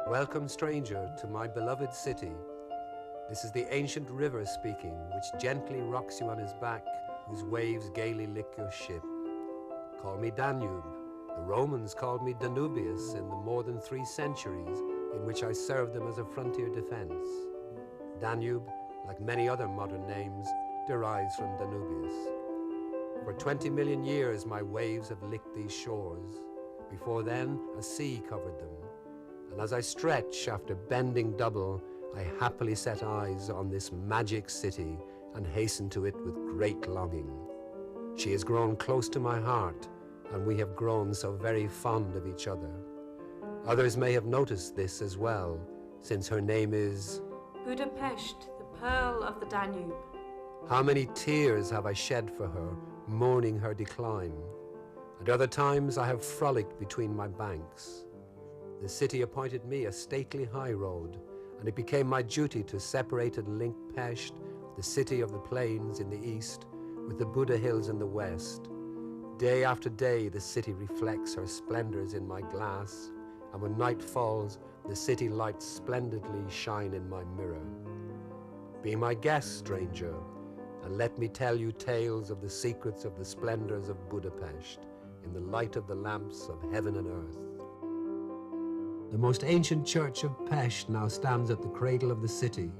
Welcome, stranger, to my beloved city. This is the ancient river speaking, which gently rocks you on his back, whose waves gaily lick your ship. Call me Danube. The Romans called me Danubius in the more than 3 centuries in which I served them as a frontier defense. Danube, like many other modern names, derives from Danubius. For 20 million years my waves have licked these shores. Before then, a sea covered them. And as I stretch after bending double, I happily set eyes on this magic city and hasten to it with great longing. She has grown close to my heart, and we have grown so very fond of each other. Others may have noticed this as well, since her name is Budapest, the pearl of the Danube. How many tears have I shed for her, mourning her decline. At other times I have frolicked between my banks. The city appointed me a stately high road, and it became my duty to separate and link Pest, the city of the plains in the east, with the Buda hills in the west. Day after day the city reflects her splendors in my glass, and when night falls, the city lights splendidly shine in my mirror. Be my guest, stranger, and let me tell you tales of the secrets of the splendors of Budapest, in the light of the lamps of heaven and earth. The most ancient church of Pest now stands at the cradle of the city.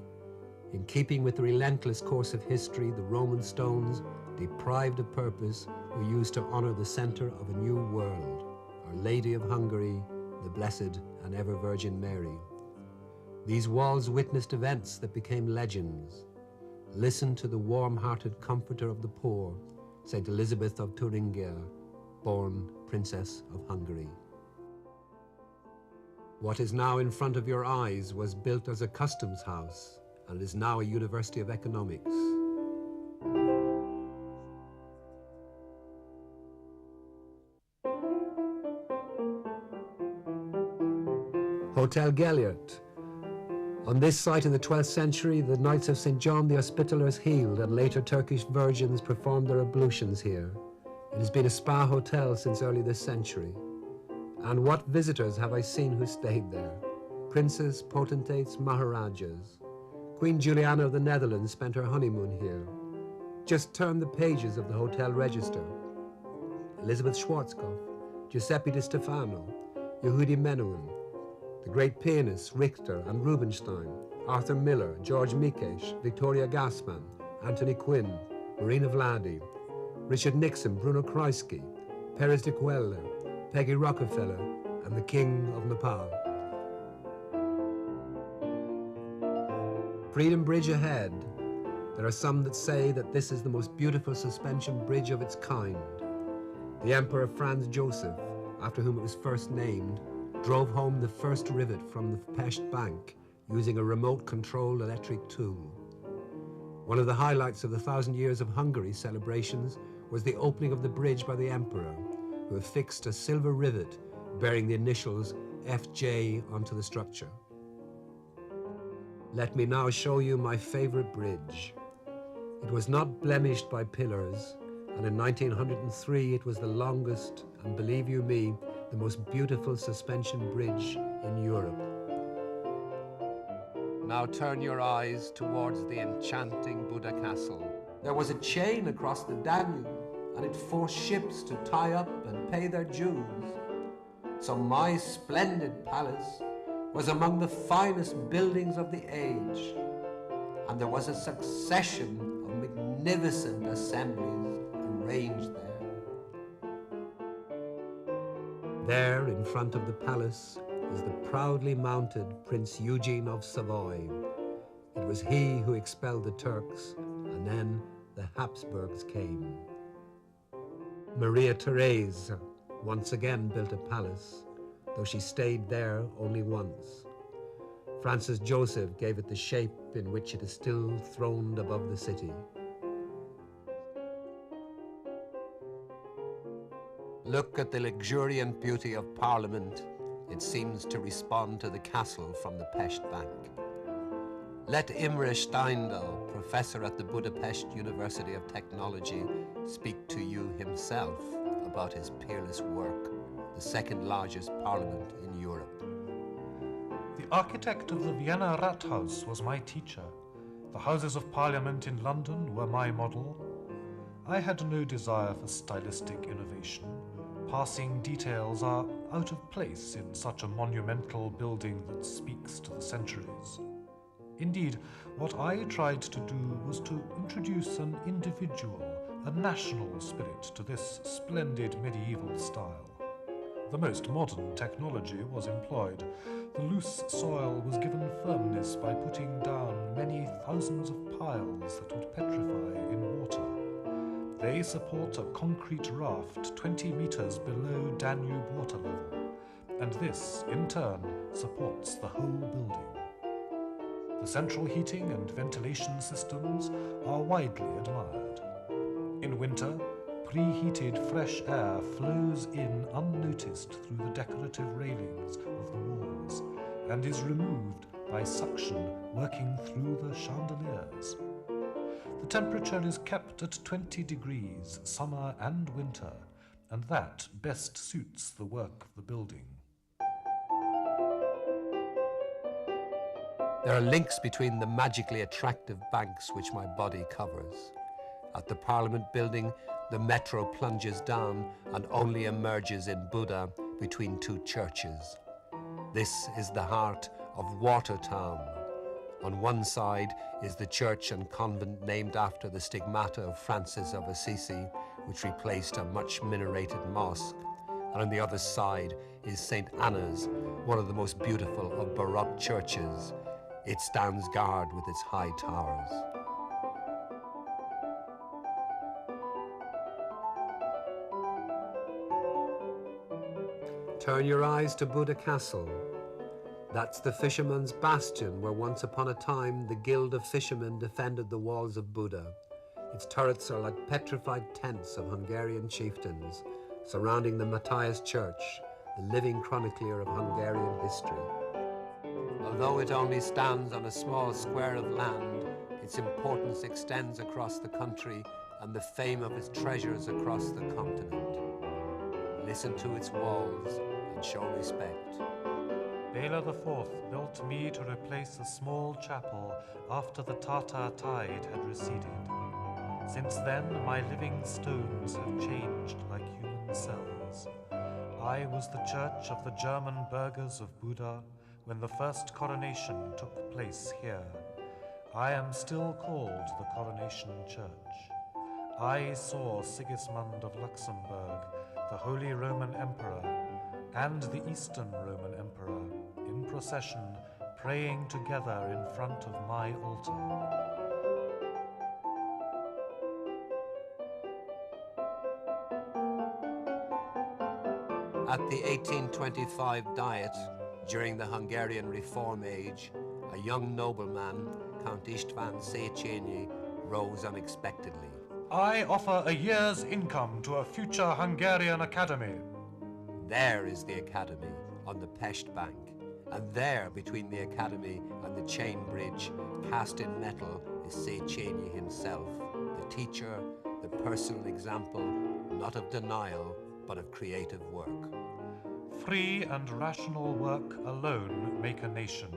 In keeping with the relentless course of history, the Roman stones, deprived of purpose, were used to honor the center of a new world, Our Lady of Hungary, the Blessed and Ever Virgin Mary. These walls witnessed events that became legends. Listen to the warm-hearted comforter of the poor, Saint Elizabeth of Thuringia, born Princess of Hungary. What is now in front of your eyes was built as a customs house and is now a University of Economics. Hotel Gellert. On this site in the 12th century, the Knights of St. John the Hospitallers healed, and later Turkish virgins performed their ablutions here. It has been a spa hotel since early this century. And what visitors have I seen who stayed there? Princes, potentates, maharajas. Queen Juliana of the Netherlands spent her honeymoon here. Just turn the pages of the hotel register. Elizabeth Schwarzkopf, Giuseppe Di Stefano, Yehudi Menuhin, the great pianists Richter and Rubinstein, Arthur Miller, George Mikesh, Victoria Gassman, Anthony Quinn, Marina Vladi, Richard Nixon, Bruno Kreisky, Perez de Cuellar, Peggy Rockefeller, and the King of Nepal. Freedom Bridge ahead. There are some that say that this is the most beautiful suspension bridge of its kind. The Emperor Franz Joseph, after whom it was first named, drove home the first rivet from the Pest Bank using a remote-controlled electric tool. One of the highlights of the 1,000 Years of Hungary celebrations was the opening of the bridge by the Emperor, who affixed a silver rivet bearing the initials FJ onto the structure. Let me now show you my favorite bridge. It was not blemished by pillars, and in 1903 it was the longest, and believe you me, the most beautiful suspension bridge in Europe. Now turn your eyes towards the enchanting Buda Castle. There was a chain across the Danube, and it forced ships to tie up and pay their dues. So my splendid palace was among the finest buildings of the age, and there was a succession of magnificent assemblies arranged there. There, in front of the palace, is the proudly mounted Prince Eugene of Savoy. It was he who expelled the Turks, and then the Habsburgs came. Maria Theresa once again built a palace, though she stayed there only once. Francis Joseph gave it the shape in which it is still throned above the city. Look at the luxuriant beauty of Parliament. It seems to respond to the castle from the Pest Bank. Let Imre Steindl, professor at the Budapest University of Technology, speak to you himself about his peerless work, the second largest parliament in Europe. The The architect of the Vienna Rathaus was my teacher. The Houses of Parliament in London were my model. I had no desire for stylistic innovation. Passing details are out of place in such a monumental building that speaks to the centuries. Indeed, what I tried to do was to introduce an individual, a national spirit to this splendid medieval style. The most modern technology was employed. The loose soil was given firmness by putting down many thousands of piles that would petrify in water. They support a concrete raft 20 meters below Danube water level, and this, in turn, supports the whole building. The central heating and ventilation systems are widely admired. In winter, preheated fresh air flows in unnoticed through the decorative railings of the walls and is removed by suction working through the chandeliers. The temperature is kept at 20 degrees, summer and winter, and that best suits the work of the building. There are links between the magically attractive banks which my body covers. At the Parliament building, the metro plunges down and only emerges in Buda between two churches. This is the heart of Water Town. On one side is the church and convent named after the stigmata of Francis of Assisi, which replaced a much minareted mosque. And on the other side is St. Anna's, one of the most beautiful of Baroque churches. It stands guard with its high towers. Turn your eyes to Buda Castle. That's the fisherman's bastion where once upon a time the Guild of Fishermen defended the walls of Buda. Its turrets are like petrified tents of Hungarian chieftains surrounding the Matthias Church, the living chronicler of Hungarian history. Although it only stands on a small square of land, its importance extends across the country and the fame of its treasures across the continent. Listen to its walls and show respect. Bela IV built me to replace a small chapel after the Tatar tide had receded. Since then, my living stones have changed like human cells. I was the church of the German burghers of Buda when the first coronation took place here. I am still called the Coronation Church. I saw Sigismund of Luxembourg, the Holy Roman Emperor, and the Eastern Roman Emperor in procession, praying together in front of my altar. At the 1825 Diet, during the Hungarian Reform Age, a young nobleman, Count István Széchenyi, rose unexpectedly. I offer a year's income to a future Hungarian academy. There is the academy, on the Pest bank, and there, between the academy and the chain bridge, cast in metal, is Széchenyi himself, the teacher, the personal example, not of denial, but of creative work. Free and rational work alone make a nation.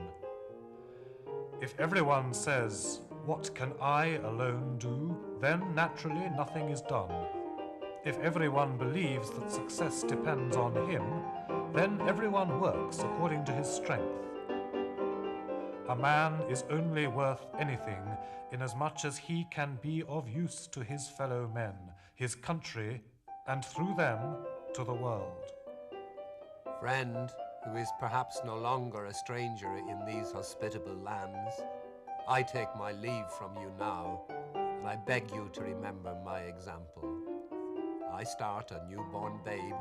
If everyone says, "What can I alone do?" then naturally nothing is done. If everyone believes that success depends on him, then everyone works according to his strength. A man is only worth anything inasmuch as he can be of use to his fellow men, his country, and through them to the world. Friend, who is perhaps no longer a stranger in these hospitable lands, I take my leave from you now, and I beg you to remember my example. I start a newborn babe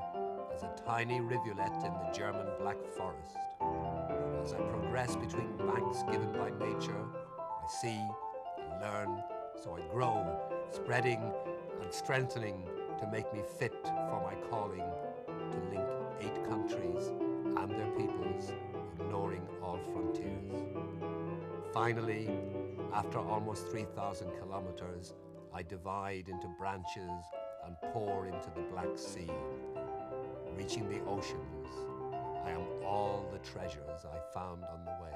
as a tiny rivulet in the German Black Forest. As I progress between banks given by nature, I see and learn, so I grow, spreading and strengthening to make me fit for my calling to link 8 countries and their peoples, ignoring all frontiers. Finally, after almost 3,000 kilometers, I divide into branches and pour into the Black Sea. Reaching the oceans, I am all the treasures I found on the way.